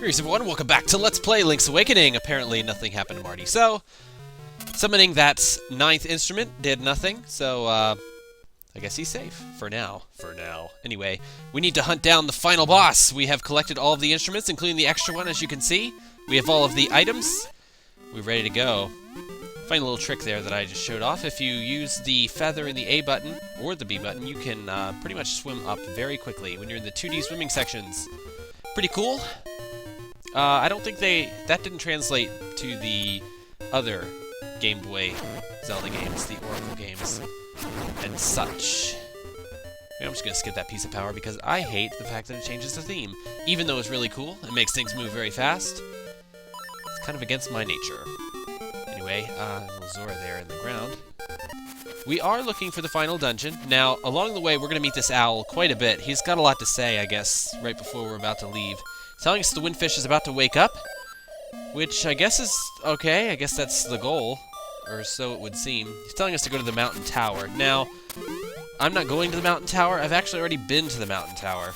Greetings everyone, welcome back to Let's Play Link's Awakening. Apparently nothing happened to Marty, so summoning that 9th instrument did nothing, so I guess he's safe. For now. Anyway, we need to hunt down the final boss. We have collected all of the instruments, including the extra one, as you can see. We have all of the items. We're ready to go. Find a little trick there that I just showed off. If you use the feather in the A button, or the B button, you can pretty much swim up very quickly when you're in the 2D swimming sections. Pretty cool. I don't think that didn't translate to the other Game Boy Zelda games, the Oracle games, and such. I'm just gonna skip that piece of power because I hate the fact that it changes the theme. Even though it's really cool, it makes things move very fast. It's kind of against my nature. Anyway, little Zora there in the ground. We are looking for the final dungeon. Now, along the way, we're gonna meet this owl quite a bit. He's got a lot to say, I guess, right before we're about to leave. He's telling us the windfish is about to wake up, which I guess is okay. I guess that's the goal, or so it would seem. He's telling us to go to the mountain tower. Now, I'm not going to the mountain tower. I've actually already been to the mountain tower.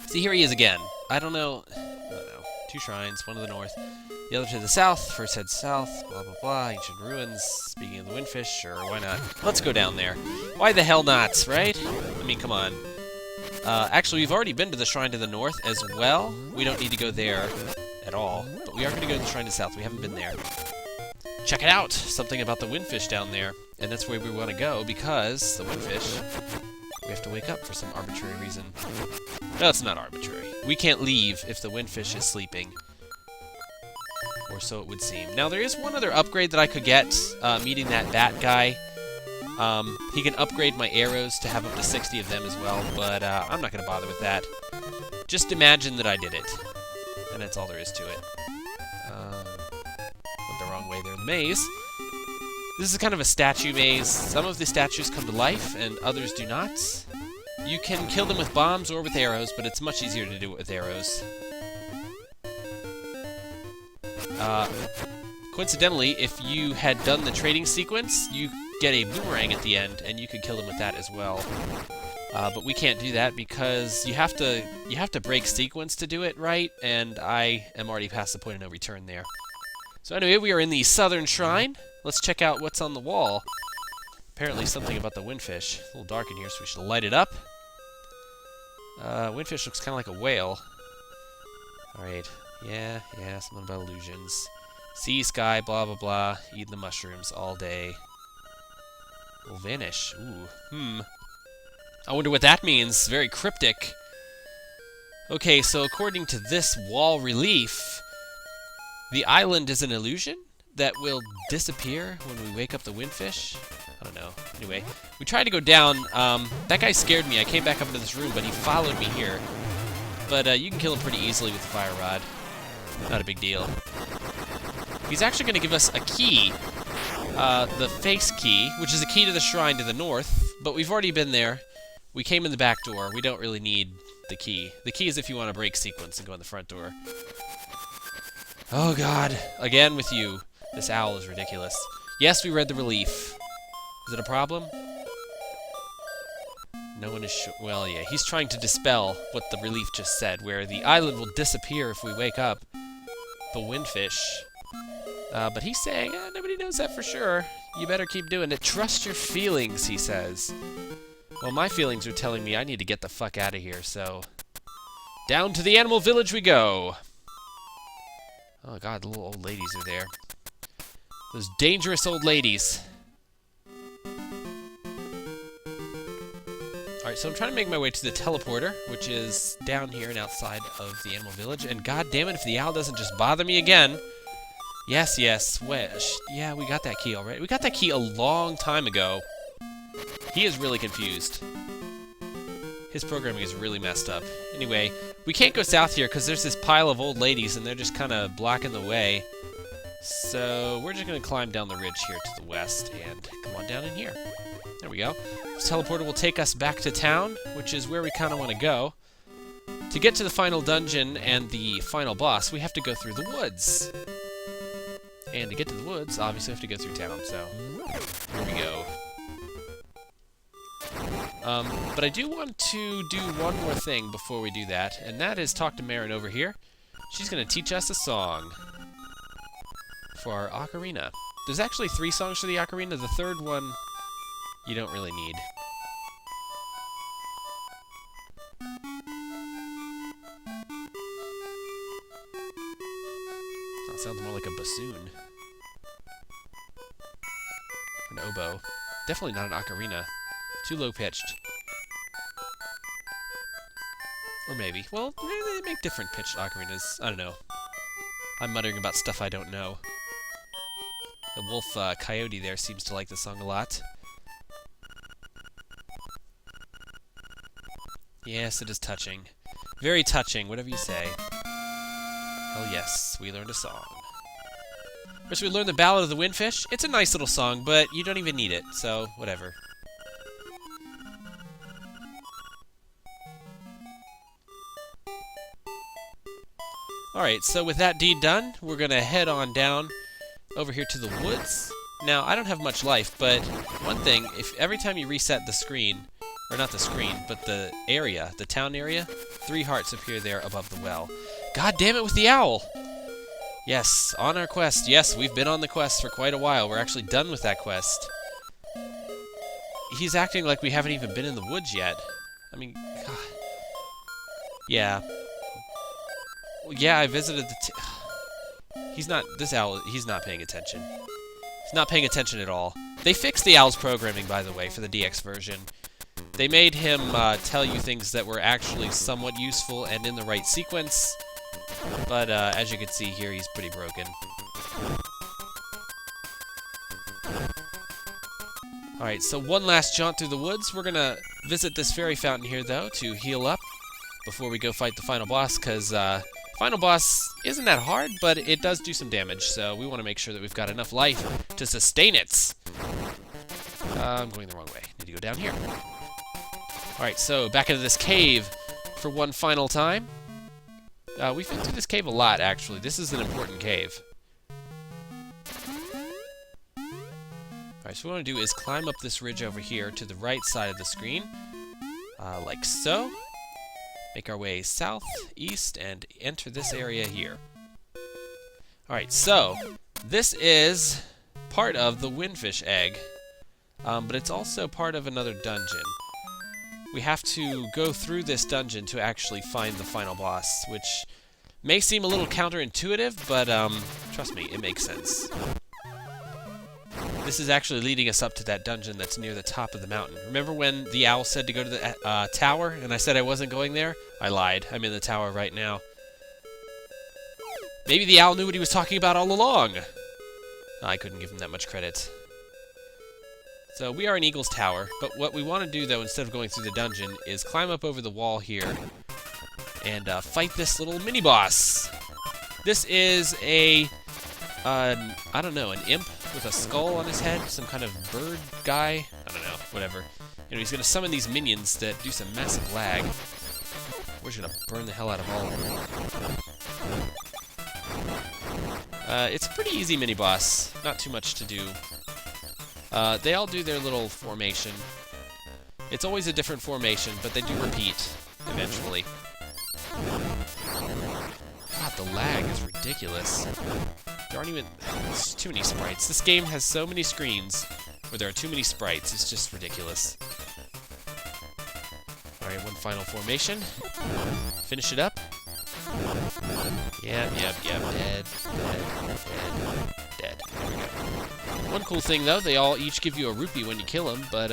See, here he is again. I don't know. 2 shrines, one to the north, the other to the south. First head south, blah, blah, blah. Ancient ruins. Speaking of the windfish, sure, why not? Let's go down there. Why the hell not, right? I mean, come on. Actually, we've already been to the shrine to the north as well. We don't need to go there at all, but we are going to go to the shrine to the south. We haven't been there. Check it out! Something about the windfish down there. And that's where we want to go, because the windfish, we have to wake up for some arbitrary reason. No, it's not arbitrary. We can't leave if the windfish is sleeping. Or so it would seem. Now, there is one other upgrade that I could get, meeting that bat guy. He can upgrade my arrows to have up to 60 of them as well, but I'm not going to bother with that. Just imagine that I did it. And that's all there is to it. Went the wrong way there in the maze. This is kind of a statue maze. Some of the statues come to life, and others do not. You can kill them with bombs or with arrows, but it's much easier to do it with arrows. Coincidentally, if you had done the trading sequence, you get a boomerang at the end, and you could kill them with that as well. But we can't do that because you have to break sequence to do it right, and I am already past the point of no return there. So anyway, we are in the southern shrine. Let's check out what's on the wall. Apparently something about the windfish. A little dark in here, so we should light it up. Windfish looks kind of like a whale. Alright, yeah, something about illusions. Sea, sky, blah, blah, blah. Eating the mushrooms all day. Will vanish. Ooh, I wonder what that means. Very cryptic. Okay, so according to this wall relief, the island is an illusion that will disappear when we wake up the windfish? I don't know. Anyway, we tried to go down. That guy scared me. I came back up into this room, but he followed me here. But you can kill him pretty easily with the fire rod. Not a big deal. He's actually going to give us a key. The face key, which is a key to the shrine to the north. But we've already been there. We came in the back door. We don't really need the key. The key is if you want to break sequence and go in the front door. Oh god. Again with you. This owl is ridiculous. Yes, we read the relief. Is it a problem? No one is sure. Well, yeah, he's trying to dispel what the relief just said, where the island will disappear if we wake up the windfish. But he's saying, nobody knows that for sure. You better keep doing it. Trust your feelings, he says. Well, my feelings are telling me I need to get the fuck out of here, so... Down to the animal village we go! Oh god, the little old ladies are there. Those dangerous old ladies. Alright, so I'm trying to make my way to the teleporter, which is down here and outside of the animal village. And god damn it, if the owl doesn't just bother me again. Yes, wish. Yeah, we got that key already. We got that key a long time ago. He is really confused. His programming is really messed up. Anyway, we can't go south here because there's this pile of old ladies and they're just kind of blocking the way. So we're just going to climb down the ridge here to the west and come on down in here. There we go. This teleporter will take us back to town, which is where we kind of want to go. To get to the final dungeon and the final boss, we have to go through the woods. And to get to the woods, obviously we have to go through town, so here we go. But I do want to do one more thing before we do that, and that is talk to Marin over here. She's gonna teach us a song for our ocarina. There's actually 3 songs for the ocarina. The third one you don't really need. That sounds more like a bassoon. An oboe. Definitely not an ocarina. Too low-pitched. Or maybe. Well, they make different pitched ocarinas. I don't know. I'm muttering about stuff I don't know. The wolf coyote there seems to like the song a lot. Yes, it is touching. Very touching, whatever you say. Hell yes, we learned a song. First we learned the Ballad of the Windfish. It's a nice little song, but you don't even need it, so whatever. Alright, so with that deed done, we're going to head on down over here to the woods. Now, I don't have much life, but one thing, if every time you reset the screen, or not the screen, but the area, the town area, 3 hearts appear there above the well. God damn it with the owl! Yes, on our quest. Yes, we've been on the quest for quite a while. We're actually done with that quest. He's acting like we haven't even been in the woods yet. I mean, God. Yeah. Yeah, I visited the he's not, this owl, he's not paying attention. He's not paying attention at all. They fixed the owl's programming, by the way, for the DX version. They made him tell you things that were actually somewhat useful and in the right sequence. But as you can see here, he's pretty broken. Alright, so one last jaunt through the woods. We're gonna visit this fairy fountain here, though, to heal up before we go fight the final boss, because final boss isn't that hard, but it does do some damage, so we want to make sure that we've got enough life to sustain it. I'm going the wrong way. Need to go down here. Alright, so back into this cave for one final time. We've been through this cave a lot, actually. This is an important cave. Alright, so what we want to do is climb up this ridge over here to the right side of the screen. Like so. Make our way south, east, and enter this area here. Alright, so this is part of the Windfish Egg, but it's also part of another dungeon. We have to go through this dungeon to actually find the final boss, which may seem a little counterintuitive, but trust me, it makes sense. This is actually leading us up to that dungeon that's near the top of the mountain. Remember when the owl said to go to the tower, and I said I wasn't going there? I lied. I'm in the tower right now. Maybe the owl knew what he was talking about all along. I couldn't give him that much credit. So we are in Eagle's Tower, but what we want to do, though, instead of going through the dungeon, is climb up over the wall here and fight this little mini-boss. This is a, I don't know, an imp with a skull on his head, some kind of bird guy, I don't know, whatever. You know, he's going to summon these minions that do some massive lag. We're just going to burn the hell out of all of them. It's a pretty easy mini-boss, not too much to do. They all do their little formation. It's always a different formation, but they do repeat eventually. God, the lag is ridiculous. There aren't even... There's too many sprites. This game has so many screens where there are too many sprites. It's just ridiculous. Alright, one final formation. Finish it up. Yep. Dead. There we go. One cool thing, though, they all each give you a rupee when you kill them, but,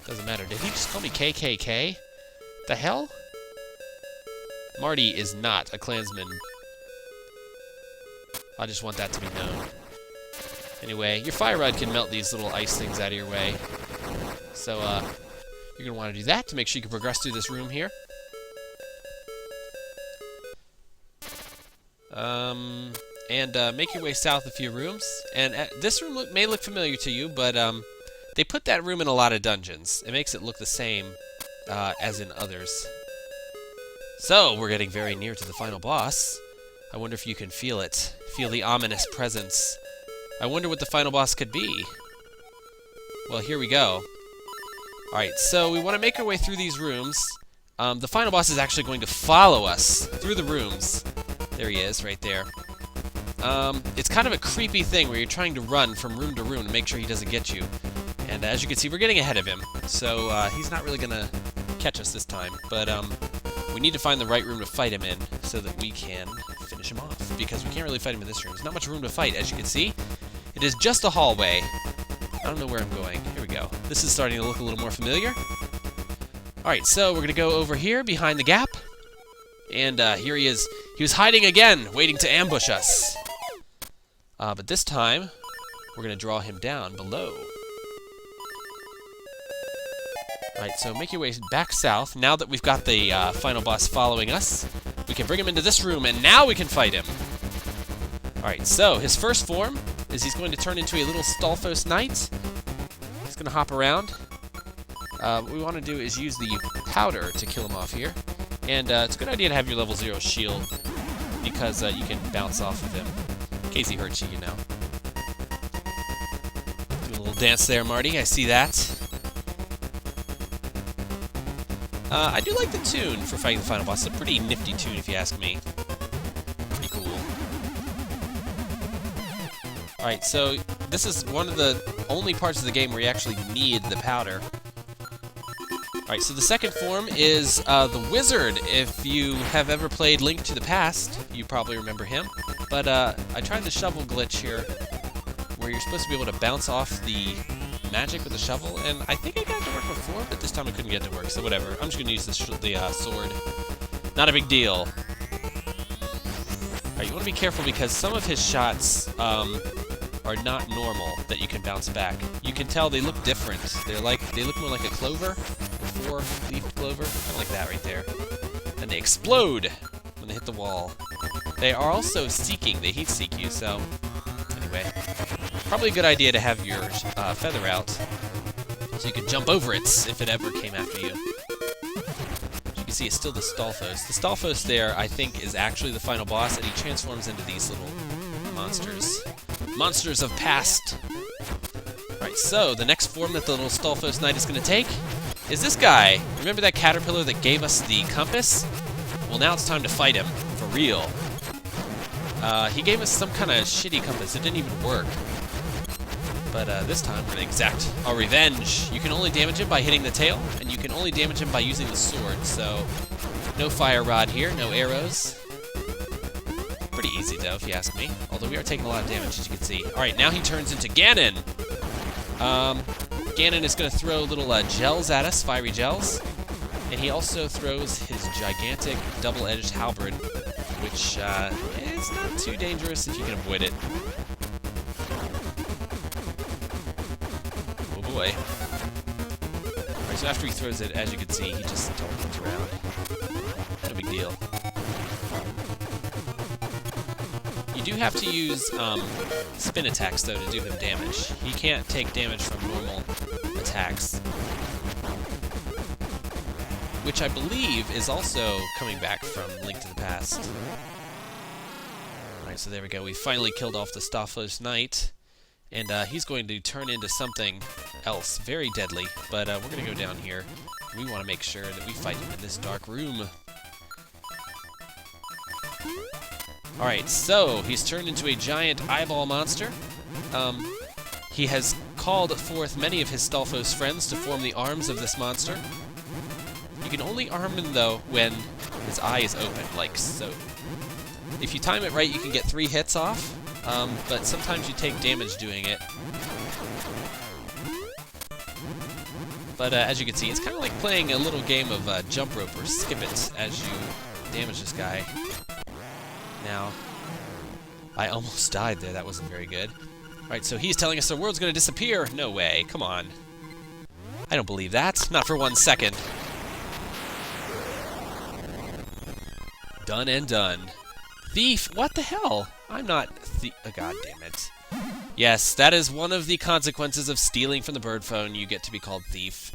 doesn't matter. Did he just call me KKK? The hell? Marty is not a Klansman. I just want that to be known. Anyway, your fire rod can melt these little ice things out of your way. So, you're gonna want to do that to make sure you can progress through this room here. And make your way south a few rooms. And this room may look familiar to you, but they put that room in a lot of dungeons. It makes it look the same as in others. So, we're getting very near to the final boss. I wonder if you can feel it. Feel the ominous presence. I wonder what the final boss could be. Well, here we go. Alright, so we want to make our way through these rooms. The final boss is actually going to follow us through the rooms. There he is, right there. It's kind of a creepy thing where you're trying to run from room to room to make sure he doesn't get you. And as you can see, we're getting ahead of him, so he's not really going to catch us this time. But we need to find the right room to fight him in so that we can finish him off, because we can't really fight him in this room. There's not much room to fight, as you can see. It is just a hallway. I don't know where I'm going. Here we go. This is starting to look a little more familiar. Alright, so we're going to go over here behind the gap. And here he is. He was hiding again, waiting to ambush us. But this time, we're going to draw him down below. Alright, so make your way back south. Now that we've got the final boss following us, we can bring him into this room, and now we can fight him. Alright, so his first form is he's going to turn into a little Stalfos Knight. He's going to hop around. What we want to do is use the powder to kill him off here. And it's a good idea to have your level 0 shield, because you can bounce off of him in case he hurts you, you know. Do a little dance there, Marty. I see that. I do like the tune for fighting the final boss. It's a pretty nifty tune, if you ask me. Pretty cool. Alright, so this is one of the only parts of the game where you actually need the powder. Alright, so the second form is the Wizard. If you have ever played Link to the Past, you probably remember him. But I tried the shovel glitch here, where you're supposed to be able to bounce off the magic with the shovel, and I think I got it to work before, but this time I couldn't get it to work, so whatever. I'm just going to use the sword. Not a big deal. Alright, you want to be careful because some of his shots are not normal that you can bounce back. You can tell they look different. They look more like a clover, a four-leafed clover, kind of like that right there. And they explode when they hit the wall. They are also seeking. They heat seek you, so anyway. Probably a good idea to have your feather out so you can jump over it if it ever came after you. As you can see, it's still the Stalfos. The Stalfos there, I think, is actually the final boss, and he transforms into these little monsters. Monsters of past. Alright, so the next form that the little Stalfos Knight is going to take is this guy. Remember that caterpillar that gave us the compass? Well, now it's time to fight him, for real. He gave us some kind of shitty compass. It didn't even work. But this time we're going to exact our revenge. You can only damage him by hitting the tail, and you can only damage him by using the sword. So, no fire rod here, no arrows. Pretty easy, though, if you ask me. Although we are taking a lot of damage, as you can see. Alright, now he turns into Ganon. Ganon is going to throw little gels at us, fiery gels. And he also throws his gigantic double-edged halberd, which is not too dangerous if you can avoid it. Oh boy. Alright, so after he throws it, as you can see, he just turns around. No big deal. You do have to use spin attacks, though, to do him damage. He can't take damage from normal attacks. Which I believe is also coming back from Link to the Past. Alright, so there we go. We finally killed off the Stalfos Knight. And he's going to turn into something else, very deadly. But we're going to go down here. We want to make sure that we fight him in this dark room. Alright, so he's turned into a giant eyeball monster. He has called forth many of his Stalfos friends to form the arms of this monster. You can only arm him, though, when his eye is open, like so. If you time it right, you can get 3 hits off, but sometimes you take damage doing it. But as you can see, it's kind of like playing a little game of jump rope or skip it as you damage this guy. Now, I almost died there. That wasn't very good. Alright, so he's telling us the world's going to disappear. No way. Come on. I don't believe that. Not for 1 second. Done and done. Thief! What the hell? I'm not God damn it. Yes, that is one of the consequences of stealing from the bird phone. You get to be called thief.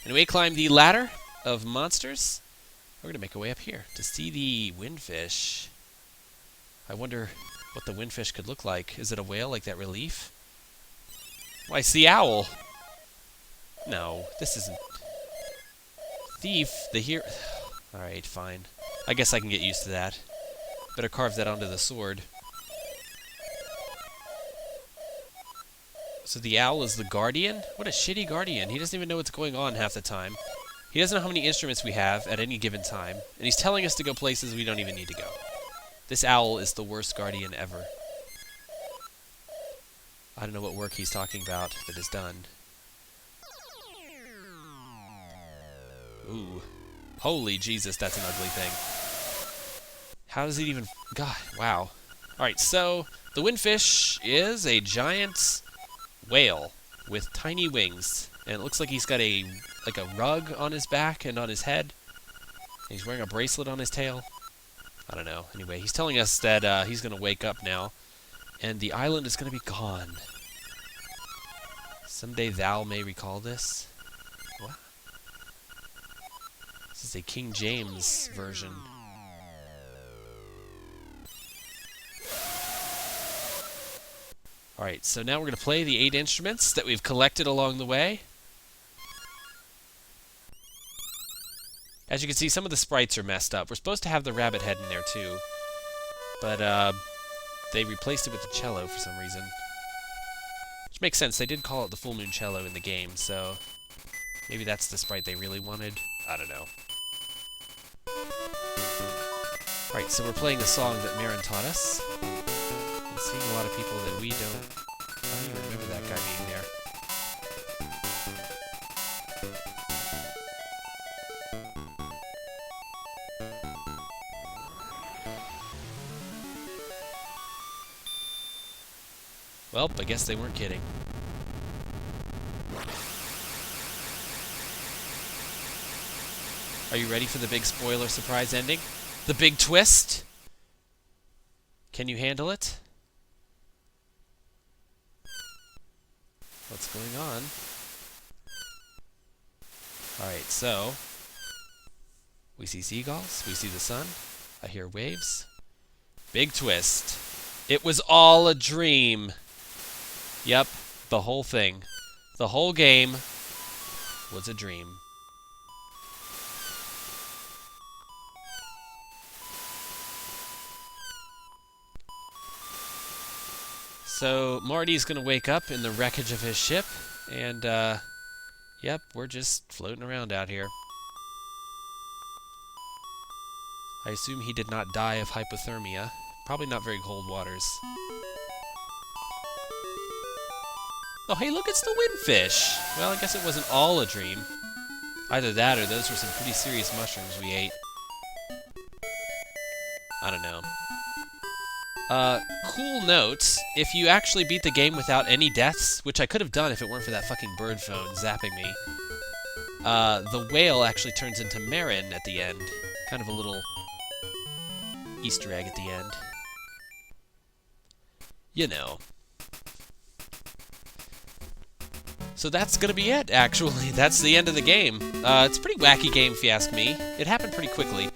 Anyway, climb the ladder of monsters. We're going to make our way up here to see the windfish. I wonder what the windfish could look like. Is it a whale like that relief? Why, sea owl. No, this isn't. Thief, the hero. Alright, fine. I guess I can get used to that. Better carve that onto the sword. So the owl is the guardian? What a shitty guardian. He doesn't even know what's going on half the time. He doesn't know how many instruments we have at any given time. And he's telling us to go places we don't even need to go. This owl is the worst guardian ever. I don't know what work he's talking about that is done. Ooh. Holy Jesus, that's an ugly thing. How does it even... God, wow. Alright, so the windfish is a giant whale with tiny wings. And it looks like he's got a rug on his back and on his head. And he's wearing a bracelet on his tail. I don't know. Anyway, he's telling us that he's going to wake up now. And the island is going to be gone. Someday thou may recall this. What? This is a King James version. Alright, so now we're going to play the 8 instruments that we've collected along the way. As you can see, some of the sprites are messed up. We're supposed to have the rabbit head in there too. But they replaced it with the cello for some reason. Which makes sense. They did call it the Full Moon Cello in the game, so maybe that's the sprite they really wanted. I don't know. Alright, so we're playing a song that Marin taught us. And seeing a lot of people that we don't... I don't even remember that guy being there. Well, I guess they weren't kidding. Are you ready for the big spoiler surprise ending? The big twist? Can you handle it? What's going on? Alright, so... we see seagulls, we see the sun, I hear waves. Big twist. It was all a dream. Yep, the whole thing. The whole game was a dream. So, Marty's gonna wake up in the wreckage of his ship, and, yep, we're just floating around out here. I assume he did not die of hypothermia. Probably not very cold waters. Oh, hey, look, it's the windfish! Well, I guess it wasn't all a dream. Either that or those were some pretty serious mushrooms we ate. I don't know. Cool note, if you actually beat the game without any deaths, which I could have done if it weren't for that fucking bird phone zapping me, the whale actually turns into Marin at the end. Kind of a little Easter egg at the end. You know. So that's gonna be it, actually. That's the end of the game. It's a pretty wacky game, if you ask me. It happened pretty quickly.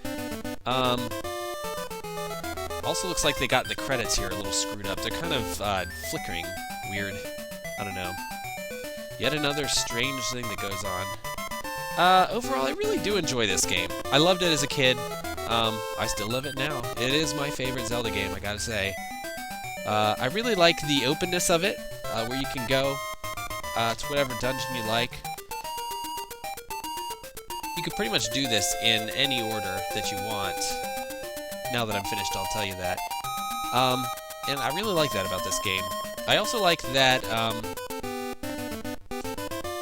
Also looks like they got the credits here a little screwed up. They're kind of flickering. Weird. I don't know. Yet another strange thing that goes on. Overall, I really do enjoy this game. I loved it as a kid. I still love it now. It is my favorite Zelda game, I gotta say. I really like the openness of it, where you can go to whatever dungeon you like. You could pretty much do this in any order that you want. Now that I'm finished, I'll tell you that. And I really like that about this game. I also like that,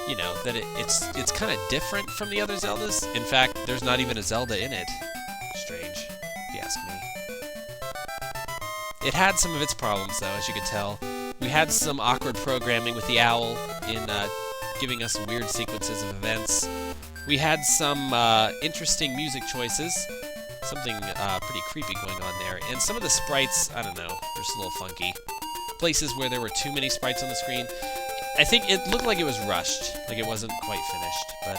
you know, that it's kind of different from the other Zeldas. In fact, there's not even a Zelda in it. Strange, if you ask me. It had some of its problems, though, as you could tell. We had some awkward programming with the owl in giving us weird sequences of events. We had some interesting music choices. Something pretty creepy going on there. And some of the sprites, I don't know, they're just a little funky. Places where there were too many sprites on the screen. I think it looked like it was rushed. Like it wasn't quite finished. But,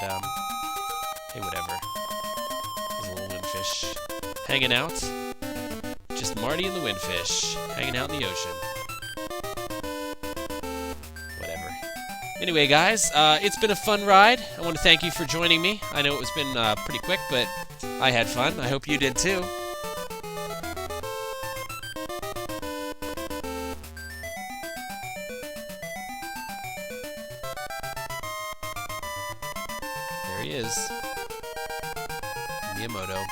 hey, whatever. There's a little windfish hanging out. Just Marty and the windfish hanging out in the ocean. Whatever. Anyway, guys, it's been a fun ride. I want to thank you for joining me. I know it's been pretty quick, but I had fun. I hope you did too. There he is. Miyamoto.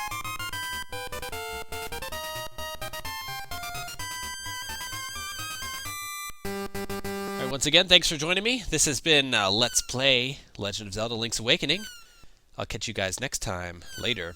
Alright, once again, thanks for joining me. This has been Let's Play Legend of Zelda Link's Awakening. I'll catch you guys next time. Later.